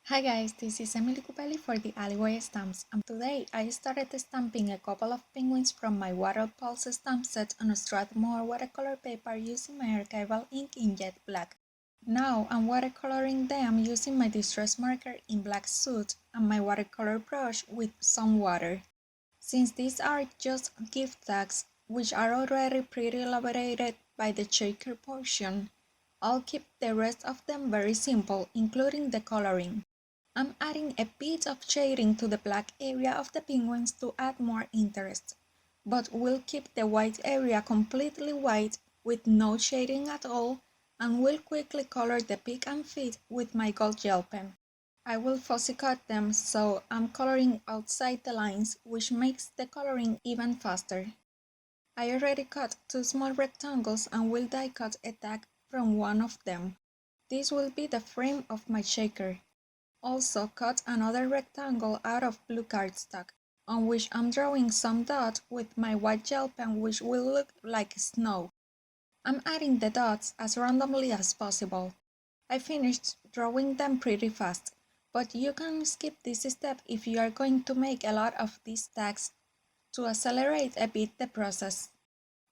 Hi guys, this is Cupely for TheAlleyWayStamps, and today I started stamping a couple of penguins from my Water Pulse stamp set on a Strathmore watercolor paper using my archival ink in jet black. Now I'm watercoloring them using my distress marker in black soot and my watercolor brush with some water. Since these are just gift tags, which are already pretty elaborated by the shaker portion, I'll keep the rest of them very simple, including the coloring. I'm adding a bit of shading to the black area of the penguins to add more interest, but we'll keep the white area completely white with no shading at all, and will quickly color the beak and feet with my gold gel pen. I will fussy cut them, so I'm coloring outside the lines, which makes the coloring even faster. I already cut two small rectangles and will die cut a tag from one of them. This will be the frame of my shaker. Also cut another rectangle out of blue cardstock, on which I'm drawing some dots with my white gel pen, which will look like snow. I'm adding the dots as randomly as possible. I finished drawing them pretty fast, but you can skip this step if you are going to make a lot of these tags to accelerate a bit the process.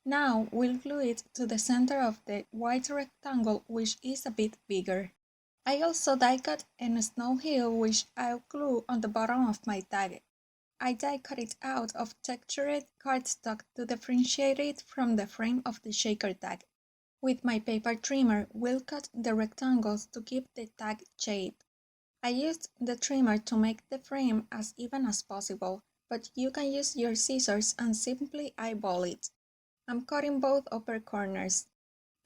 Now we'll glue it to the center of the white rectangle, which is a bit bigger. I also die cut a snow hill which I'll glue on the bottom of my tag. I die cut it out of textured cardstock to differentiate it from the frame of the shaker tag. With my paper trimmer, we'll cut the rectangles to keep the tag shape. I used the trimmer to make the frame as even as possible, but you can use your scissors and simply eyeball it. I'm cutting both upper corners.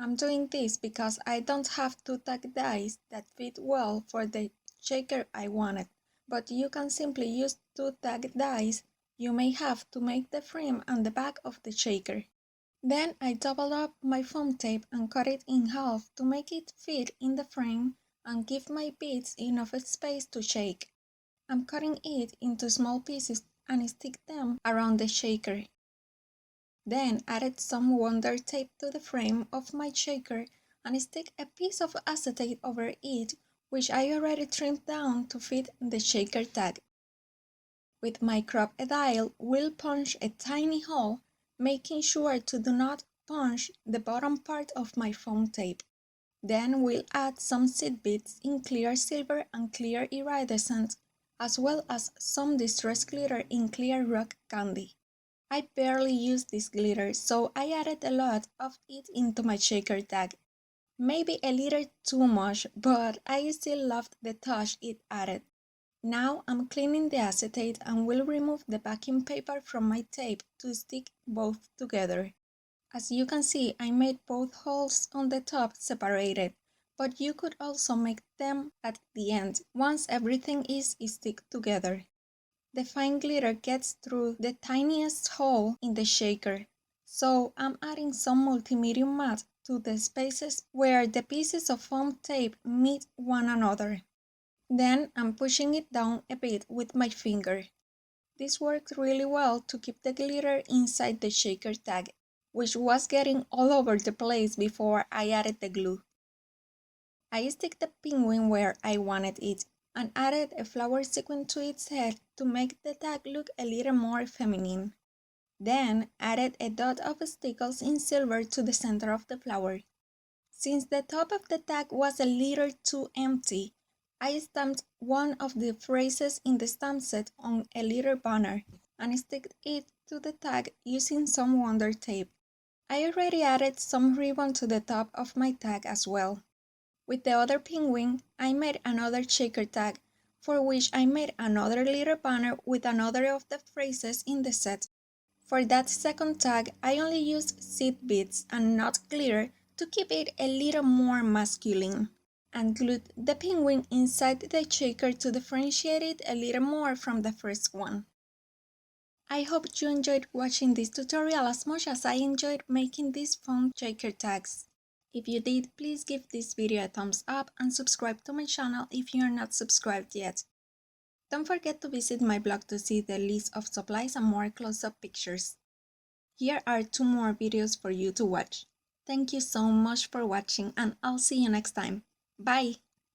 I'm doing this because I don't have two tag dies that fit well for the shaker I wanted, but you can simply use two tag dies you may have to make the frame and the back of the shaker. Then I doubled up my foam tape and cut it in half to make it fit in the frame and give my beads enough space to shake. I'm cutting it into small pieces and stick them around the shaker. Then added some wonder tape to the frame of my shaker and stick a piece of acetate over it, which I already trimmed down to fit the shaker tag. With my crop dial, we'll punch a tiny hole, making sure to do not punch the bottom part of my foam tape. Then we'll add some seed beads in clear silver and clear iridescent, as well as some distress glitter in clear rock candy. I barely use this glitter, so I added a lot of it into my shaker tag. Maybe a little too much, but I still loved the touch it added. Now I'm cleaning the acetate and will remove the backing paper from my tape to stick both together. As you can see, I made both holes on the top separated, but you could also make them at the end once everything is stick together. The fine glitter gets through the tiniest hole in the shaker, so I'm adding some multi-medium matte to the spaces where the pieces of foam tape meet one another. Then I'm pushing it down a bit with my finger. This worked really well to keep the glitter inside the shaker tag, which was getting all over the place before I added the glue. I stick the penguin where I wanted it and added a flower sequin to its head to make the tag look a little more feminine. Then added a dot of stickles in silver to the center of the flower. Since the top of the tag was a little too empty, I stamped one of the phrases in the stamp set on a little banner and stuck it to the tag using some wonder tape. I already added some ribbon to the top of my tag as well. With the other penguin, I made another shaker tag, for which I made another little banner with another of the phrases in the set. For that second tag, I only used seed beads and not glitter to keep it a little more masculine, and glued the penguin inside the shaker to differentiate it a little more from the first one. I hope you enjoyed watching this tutorial as much as I enjoyed making these fun shaker tags. If you did, please give this video a thumbs up and subscribe to my channel if you are not subscribed yet. Don't forget to visit my blog to see the list of supplies and more close-up pictures. Here are 2 more videos for you to watch. Thank you so much for watching, and I'll see you next time. Bye!